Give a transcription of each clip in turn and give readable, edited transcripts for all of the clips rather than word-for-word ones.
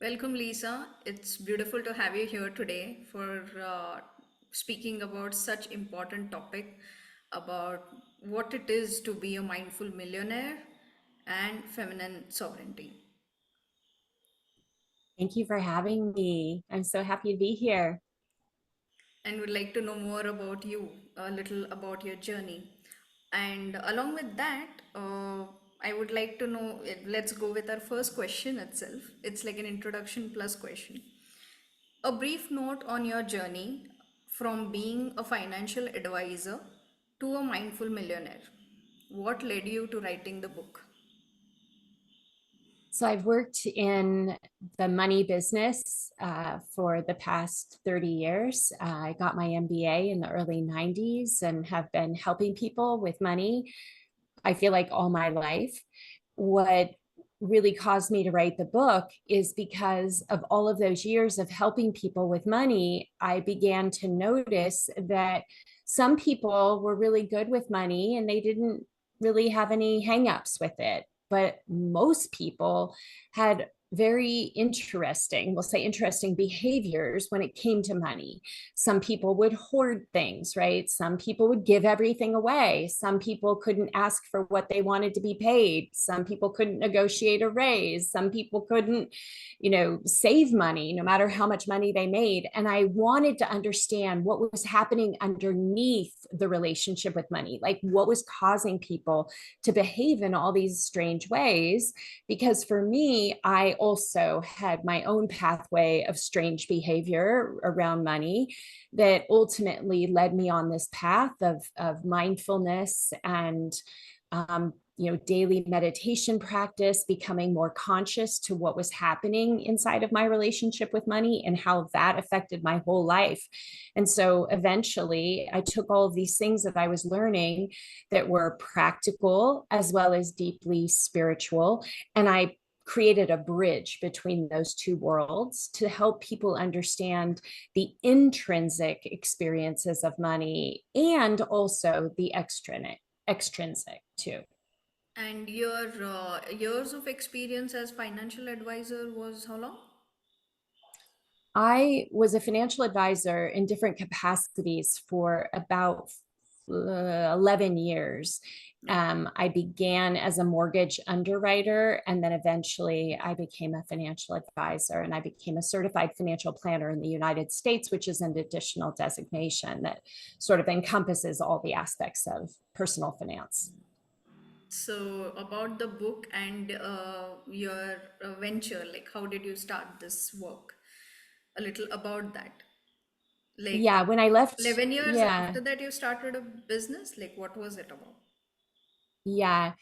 Welcome, Lisa. It's beautiful to have you here today for speaking about such important topic about what it is to be a mindful millionaire and feminine sovereignty. Thank you for having me. I'm so happy to be here. And would like to know more about you, a little about your journey. And along with that, I would like to know, let's go with our first question itself. It's like an introduction plus question. A brief note on your journey from being a financial advisor to a mindful millionaire. What led you to writing the book? So I've worked in the money business for the past 30 years. I got my MBA in the early 90s and have been helping people with money, I feel like all my life. What really caused me to write the book is because of all of those years of helping people with money, I began to notice that some people were really good with money and they didn't really have any hangups with it. But most people had very interesting, we'll say interesting behaviors when it came to money. Some people would hoard things, right? Some people would give everything away. Some people couldn't ask for what they wanted to be paid. Some people couldn't negotiate a raise. Some people couldn't, save money no matter how much money they made. And I wanted to understand what was happening underneath the relationship with money, like what was causing people to behave in all these strange ways. Because for me, I also had my own pathway of strange behavior around money that ultimately led me on this path of mindfulness and daily meditation practice, becoming more conscious to what was happening inside of my relationship with money and how that affected my whole life. And so eventually I took all of these things that I was learning that were practical as well as deeply spiritual, and I created a bridge between those two worlds to help people understand the intrinsic experiences of money and also the extrinsic too. And your years of experience as financial advisor was how long? I was a financial advisor in different capacities for about 11 years. I began as a mortgage underwriter, and then eventually I became a financial advisor, and I became a certified financial planner in the United States, which is an additional designation that sort of encompasses all the aspects of personal finance. So, about the book and your venture, like how did you start this work? A little about that. Like Yeah, when I left, 11 years yeah, after that, you started a business? Like, what was it about? yeah.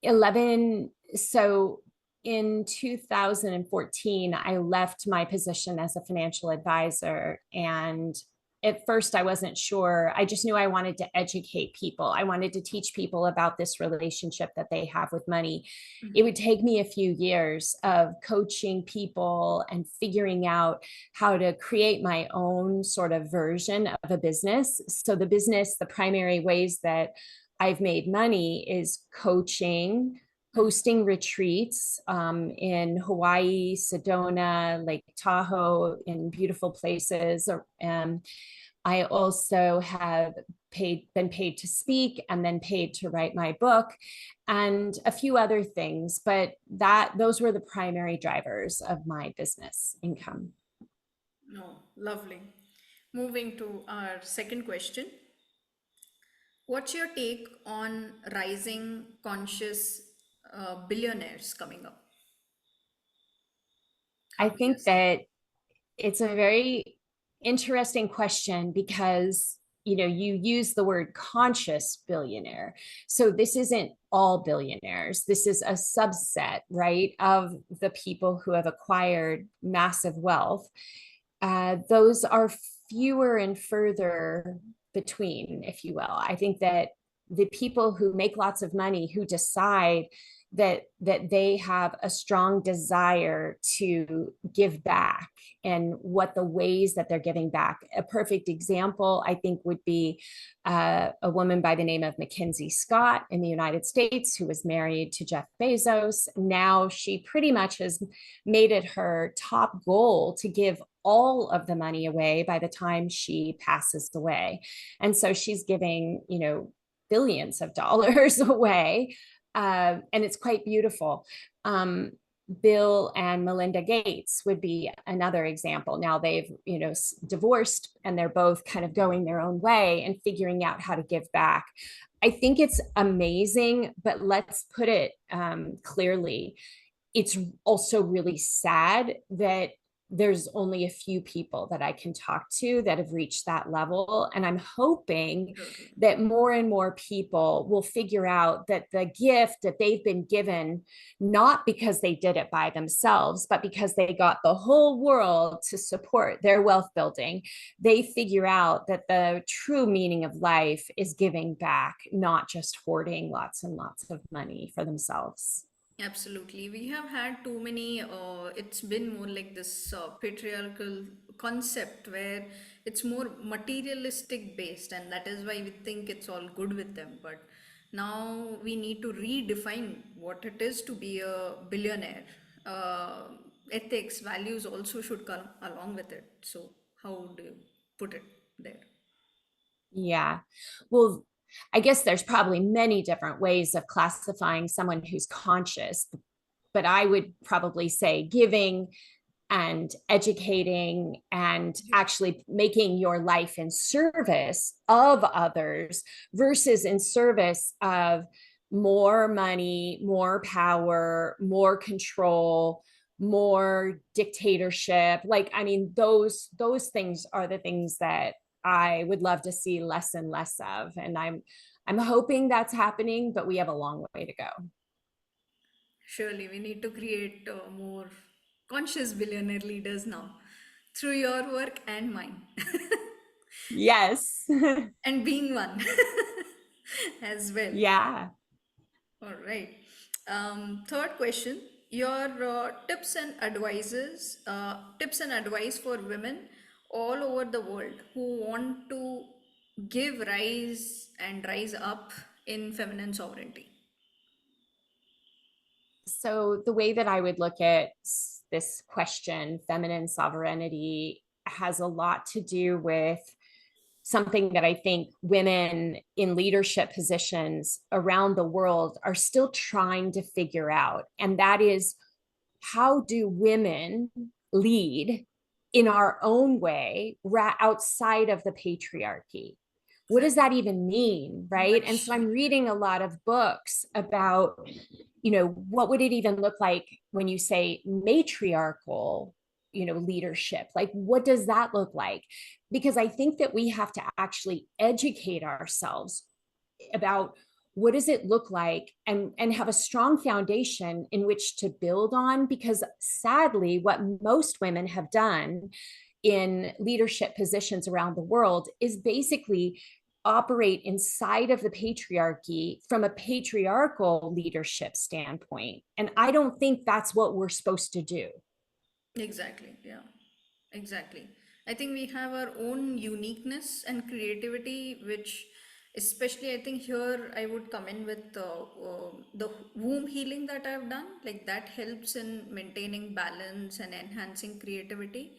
11 so in 2014 I left my position as a financial advisor, and at first I wasn't sure. I just knew I wanted to educate people. I wanted to teach people about this relationship that they have with money. It would take me a few years of coaching people and figuring out how to create my own sort of version of a business. So the primary ways that I've made money is coaching, hosting retreats in Hawaii, Sedona, Lake Tahoe, in beautiful places. I also have been paid to speak and then paid to write my book and a few other things, but those were the primary drivers of my business income. No, lovely. Moving to our second question. What's your take on rising conscious billionaires coming up? How I do you think see? that it's a very interesting question because you use the word conscious billionaire. So this isn't all billionaires. This is a subset, right, of the people who have acquired massive wealth. Those are fewer and further between, if you will. I think that the people who make lots of money, who decide that they have a strong desire to give back, and what the ways that they're giving back. A perfect example, I think, would be a woman by the name of Mackenzie Scott in the United States, who was married to Jeff Bezos. Now she pretty much has made it her top goal to give all of the money away by the time she passes away. And so she's giving, billions of dollars away. And it's quite beautiful. Bill and Melinda Gates would be another example. Now they've, divorced, and they're both kind of going their own way and figuring out how to give back. I think it's amazing, but let's put it clearly. It's also really sad that there's only a few people that I can talk to that have reached that level. And I'm hoping that more and more people will figure out that the gift that they've been given, not because they did it by themselves, but because they got the whole world to support their wealth building, they figure out that the true meaning of life is giving back, not just hoarding lots and lots of money for themselves. Absolutely. We have had too many, it's been more like this patriarchal concept where it's more materialistic based, and that is why we think it's all good with them. But now we need to redefine what it is to be a billionaire. Ethics, values also should come along with it. So, how do you put it there? Yeah. Well, I guess there's probably many different ways of classifying someone who's conscious, but I would probably say giving and educating and actually making your life in service of others versus in service of more money, more power, more control, more dictatorship. Like, I mean, those things are the things that I would love to see less and less of. And I'm hoping that's happening, but we have a long way to go. Surely we need to create more conscious billionaire leaders now through your work and mine. Yes. And being one as well. Yeah. All right. Third question: your tips and advice for women all over the world who want to give rise and rise up in feminine sovereignty. So the way that I would look at this question, feminine sovereignty, has a lot to do with something that I think women in leadership positions around the world are still trying to figure out. And that is, how do women lead in our own way, outside of the patriarchy? What does Exactly. that even mean, right? And Much so I'm reading a lot of books about, what would it even look like when you say matriarchal, leadership? Like, what does that look like? Because I think that we have to actually educate ourselves about what does it look like, and have a strong foundation in which to build on. Because sadly, what most women have done in leadership positions around the world is basically operate inside of the patriarchy from a patriarchal leadership standpoint. And I don't think that's what we're supposed to do. exactly, yeah, exactly. I think we have our own uniqueness and creativity, which, especially, I think here I would come in with the womb healing that I've done. Like that helps in maintaining balance and enhancing creativity.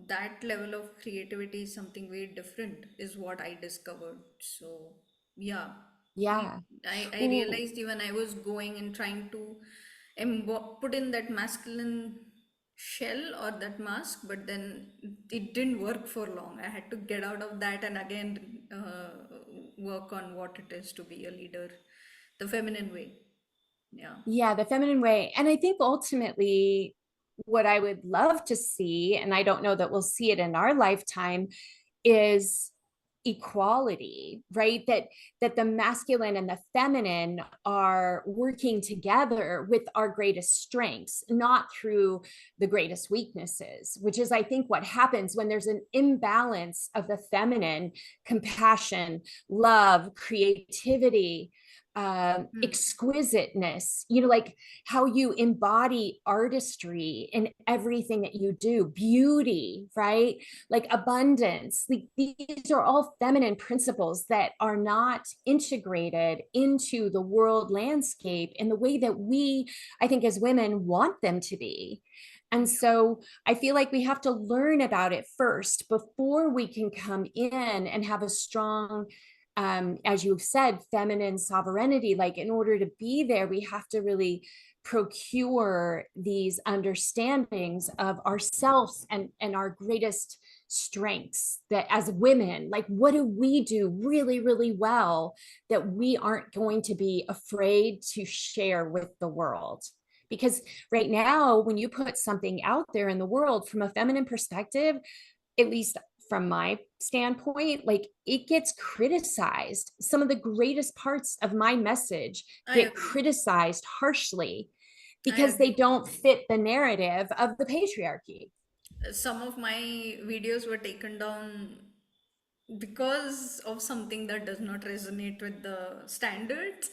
That level of creativity is something very different, is what I discovered. So, yeah, Yeah. I Well, realized even I was going and trying to put in that masculine shell or that mask, but then it didn't work for long. I had to get out of that and again work on what it is to be a leader, the feminine way. Yeah. yeah, the feminine way. And I think ultimately, what I would love to see, and I don't know that we'll see it in our lifetime, is equality, right? That the masculine and the feminine are working together with our greatest strengths, not through the greatest weaknesses, which is, I think, what happens when there's an imbalance of the feminine: compassion, love, creativity, exquisiteness, you know, like how you embody artistry in everything that you do, beauty, right? Like abundance. Like these are all feminine principles that are not integrated into the world landscape in the way that we, I think, as women want them to be. And so I feel like we have to learn about it first before we can come in and have a strong, as you've said, feminine sovereignty. Like in order to be there, we have to really procure these understandings of ourselves and our greatest strengths, that as women, like what do we do really, really well that we aren't going to be afraid to share with the world? Because right now, when you put something out there in the world from a feminine perspective, at least from my standpoint, like it gets criticized. Some of the greatest parts of my message I get agree. criticized harshly I because they agree. don't fit the narrative of the patriarchy. Some of my videos were taken down because of something that does not resonate with the standards.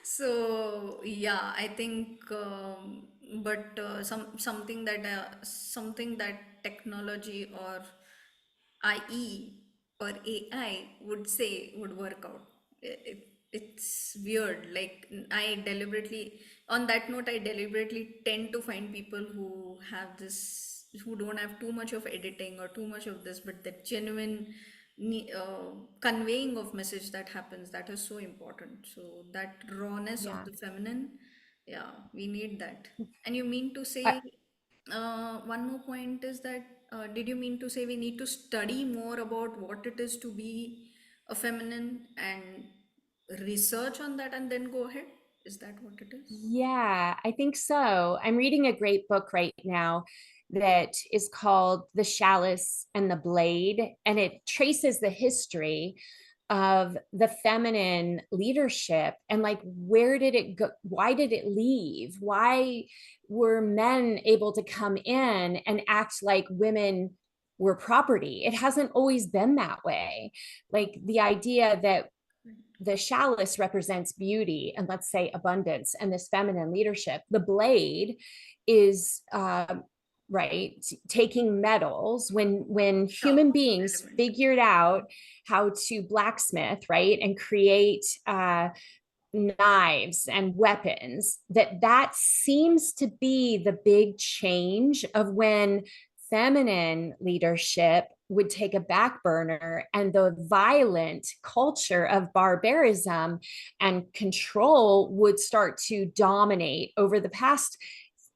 So yeah, I think, but something that technology or IE or AI would say would work out. It's weird. Like I deliberately, on that note, I deliberately tend to find people who have this, who don't have too much of editing or too much of this, but the genuine conveying of message that happens, that is so important. So that rawness of Yeah. the feminine, yeah, we need that. And you mean to Uh, say, one more point is that, did you mean to say we need to study more about what it is to be a feminine and research on that and then go ahead? Is that what it is? Yeah, I think so. I'm reading a great book right now that is called The Chalice and the Blade, and it traces the history of the feminine leadership and like where did it go? Why did it leave? Why were men able to come in and act like women were property? It hasn't always been that way. Like the idea that the chalice represents beauty and, let's say, abundance and this feminine leadership. The blade is right, taking metals. When Sharp human beings element. figured out how to blacksmith, right, and create knives and weapons, that seems to be the big change of when feminine leadership would take a back burner and the violent culture of barbarism and control would start to dominate over the past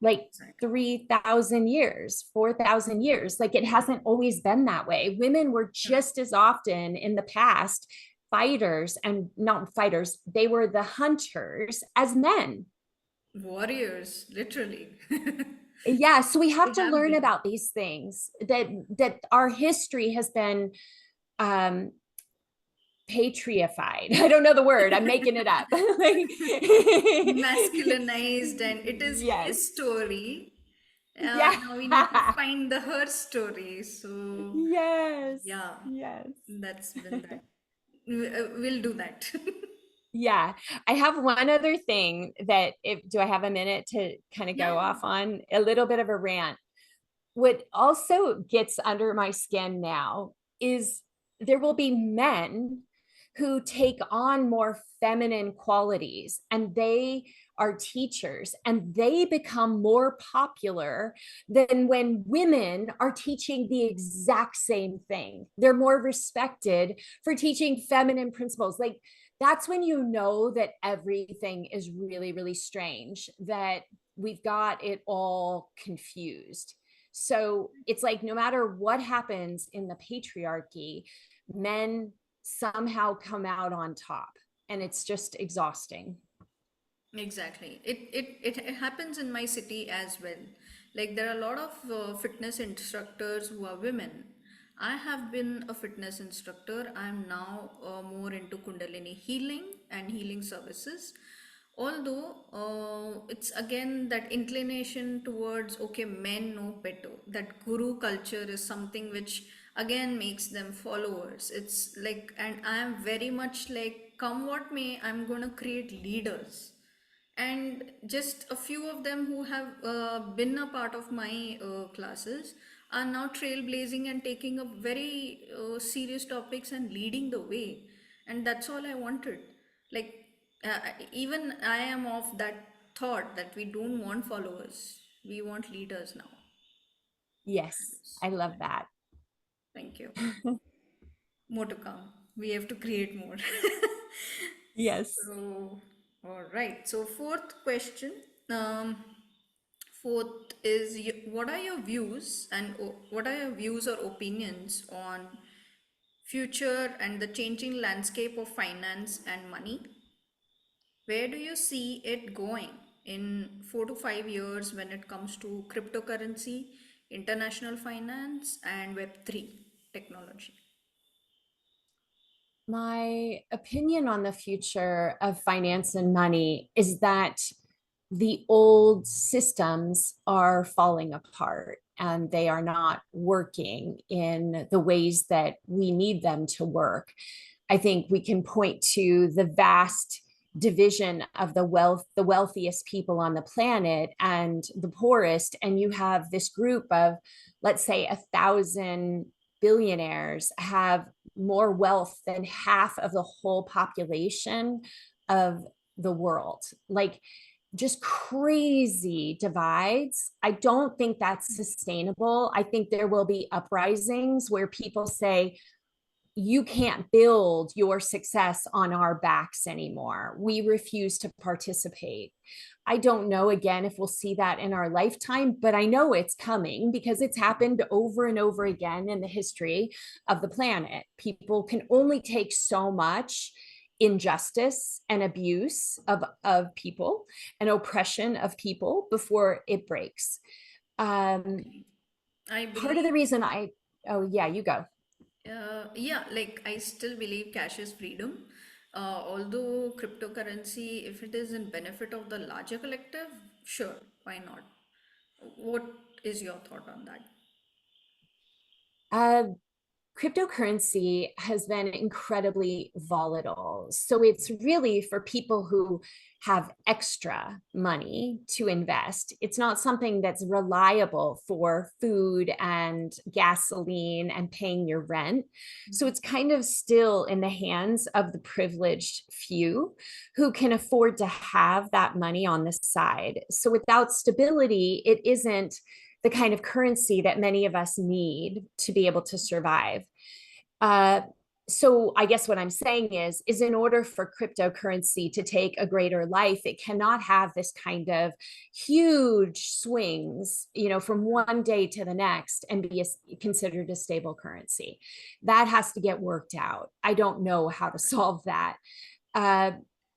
like Exactly. 3,000 years, 4,000 years. Like it hasn't always been that way. Women were Yeah. just as often in the past fighters, and not fighters, they were the hunters as men. Warriors, literally. Yeah, so we have They to have learn been. about these things, that our history has been um patriarchied. I don't know the word, I'm making it up. Like, Masculinized, and it is yes. his story. Yeah. Now we need to find the her story. So Yes. yeah, Yes. that's been that. We'll do that. Yeah, I have one other thing that, if do I have a minute to kind of Yeah, go yeah. off on a little bit of a rant? What also gets under my skin now is there will be men who take on more feminine qualities and they are teachers and they become more popular than when women are teaching the exact same thing. They're more respected for teaching feminine principles. Like that's when you know that everything is really, really strange, that we've got it all confused. So it's like no matter what happens in the patriarchy, men somehow come out on top. And it's just exhausting. Exactly. It happens in my city as well. Like there are a lot of fitness instructors who are women. I have been a fitness instructor. I'm now more into Kundalini healing and healing services. Although it's again that inclination towards, okay, men know better. That guru culture is something which again makes them followers. It's like, and I am very much like come what may, I'm going to create leaders. And just a few of them who have been a part of my classes are now trailblazing and taking up very serious topics and leading the way. And that's all I wanted. Like, even I am of that thought that we don't want followers, we want leaders now. Yes, I love that. Thank you. More to come. We have to create more. Yes. So, all right. So, fourth question. Um, Fourth is what are your views and what are your views or opinions on future and the changing landscape of finance and money? Where do you see it going in 4 to 5 years when it comes to cryptocurrency, international finance, and Web3 technology? My opinion on the future of finance and money is that the old systems are falling apart and they are not working in the ways that we need them to work. I think we can point to the vast division of the wealthiest people on the planet and the poorest, and you have this group of, let's say, 1,000 billionaires have more wealth than half of the whole population of the world. Like, just crazy divides. I don't think that's sustainable. I think there will be uprisings where people say, you can't build your success on our backs anymore. We refuse to participate. I don't know again if we'll see that in our lifetime, but I know it's coming because it's happened over and over again in the history of the planet. People can only take so much injustice and abuse of people and oppression of people before it breaks. Um, I Part of the believe, reason oh, yeah, you go. yeah, like I still believe cash is freedom. Although cryptocurrency, if it is in benefit of the larger collective, sure, why not? What is your thought on that? Uh, Cryptocurrency has been incredibly volatile. So it's really for people who have extra money to invest. It's not something that's reliable for food and gasoline and paying your rent. So it's kind of still in the hands of the privileged few who can afford to have that money on the side. So without stability, it isn't the kind of currency that many of us need to be able to survive. Uh, so I guess what I'm saying is in order for cryptocurrency to take a greater life, it cannot have this kind of huge swings, from one day to the next and be considered a stable currency. That has to get worked out. I don't know how to solve that. Uh,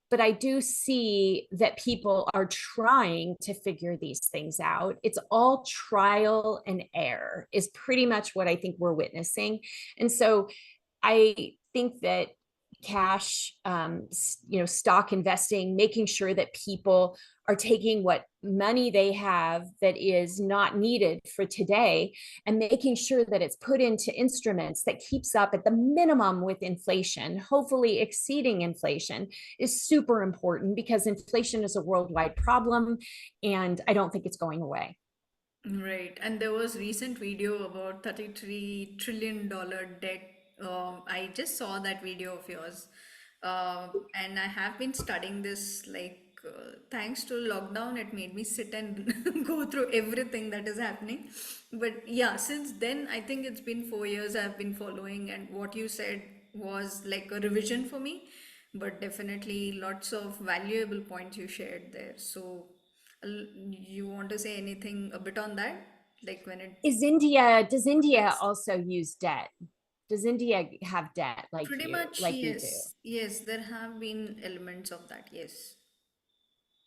but I do see that people are trying to figure these things out. It's all trial and error, is pretty much what I think we're witnessing. And so I think that cash, stock investing, making sure that people are taking what money they have that is not needed for today and making sure that it's put into instruments that keeps up at the minimum with inflation, hopefully exceeding inflation, is super important because inflation is a worldwide problem and I don't think it's going away. Right, and there was recent video about $33 trillion debt. I just saw that video of yours, and I have been studying this. Like, thanks to lockdown, it made me sit and go through everything that is happening. But yeah, since then, I think it's been 4 years I've been following, and what you said was like a revision for me. But definitely, lots of valuable points you shared there. So you want to say anything a bit on that? Like when it Does India affects also use debt? Does India have debt pretty much, like we do? yes. Yes, there have been elements of that, yes.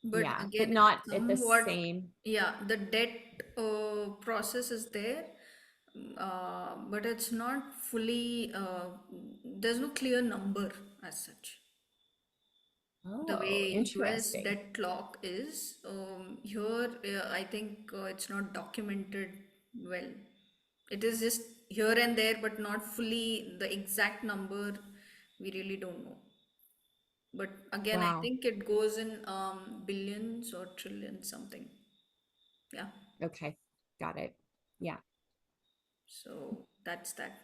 But Yeah, but again, it's not at the somewhat, same. yeah, the debt process is there, but it's not fully, there's no clear number as such. The Oh, way US interesting. debt clock is, here, I think it's not documented well. It is just here and there, but not fully the exact number. We really don't know. But again, I Wow. think it goes in billions or trillions something. Yeah. Okay. Got it. Yeah. So that's that.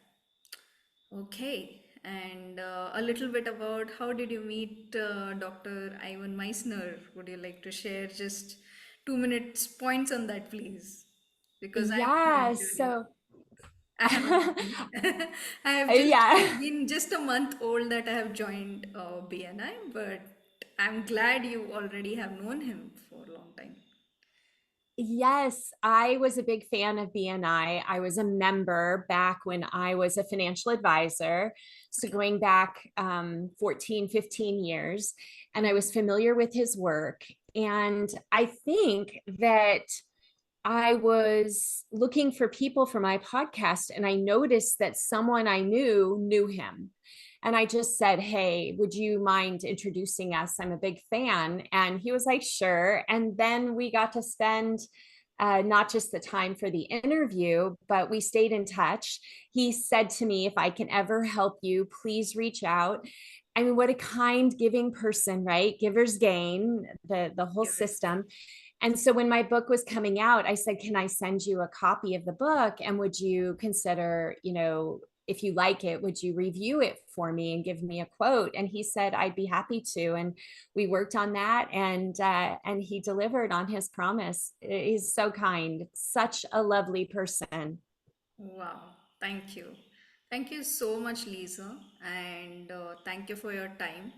Okay. And a little bit about how did you meet Dr. Ivan Meisner? Would you like to share just 2 minutes points on that, please? Because I'm Yeah. really, So, I haven't been. I have just, yeah. it's been just a month old that I have joined BNI, but I'm glad you already have known him for a long time. Yes, I was a big fan of BNI. I was a member back when I was a financial advisor. So Okay. going back 14, 15 years, and I was familiar with his work. And I think that I was looking for people for my podcast, and I noticed that someone I knew him. And I just said, "Hey, would you mind introducing us? I'm a big fan." And he was like, "Sure." And then we got to spend not just the time for the interview, but we stayed in touch. He said to me, "If I can ever help you, please reach out." I mean, what a kind, giving person, right? Givers gain, the whole Correct. system. And so when my book was coming out, I said, "Can I send you a copy of the book? And would you consider, if you like it, would you review it for me and give me a quote?" And he said, "I'd be happy to." And we worked on that, and he delivered on his promise. He's so kind, such a lovely person. Wow, thank you. Thank you so much, Lisa, and thank you for your time.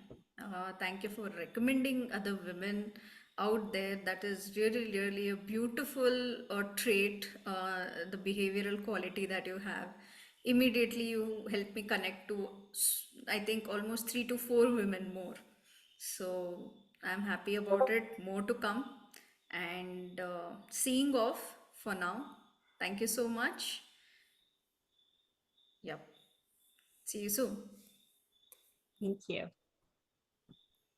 Thank you for recommending other women out there. That is really, really a beautiful trait, the behavioral quality that you have. Immediately, you help me connect to, I think, almost 3 to 4 women more. So I'm happy about it. More to come. And seeing off for now. Thank you so much. Yep. See you soon. Thank you.